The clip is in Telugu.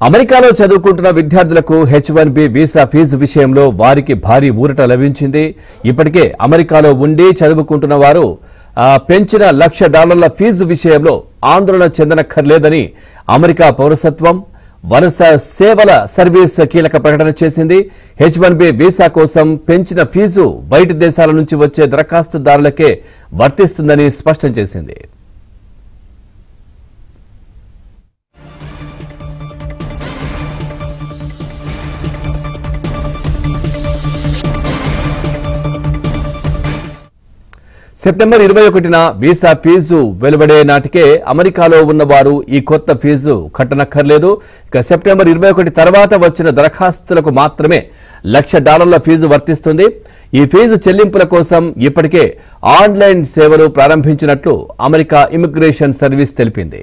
అమెరికాలో చదువుకుంటున్న విద్యార్థులకు H1B వీసా ఫీజు విషయంలో వారికి భారీ ఊరట లభించింది. ఇప్పటికే అమెరికాలో ఉండి చదువుకుంటున్న వారు పెంచిన $1,00,000 ఫీజు విషయంలో ఆందోళన చెందనక్కర్లేదని అమెరికా పౌరసత్వం వలస సేవల సర్వీస్ కీలక ప్రకటన చేసింది. H1B వీసా కోసం పెంచిన ఫీజు బయటి దేశాల నుంచి వచ్చే దరఖాస్తుదారులకే వర్తిస్తుందని స్పష్టం చేసింది. సెప్టెంబర్ 21న వీసా ఫీజు వెలువడే నాటికే అమెరికాలో ఉన్నవారు ఈ కొత్త ఫీజు కట్టనక్కర్లేదు. ఇక సెప్టెంబర్ 21 తర్వాత వచ్చిన దరఖాస్తులకు మాత్రమే $1,00,000 ఫీజు వర్తిస్తుంది. ఈ ఫీజు చెల్లింపుల కోసం ఇప్పటికే ఆన్లైన్ సేవలు ప్రారంభించినట్లు అమెరికా ఇమిగ్రేషన్ సర్వీస్ తెలిపింది.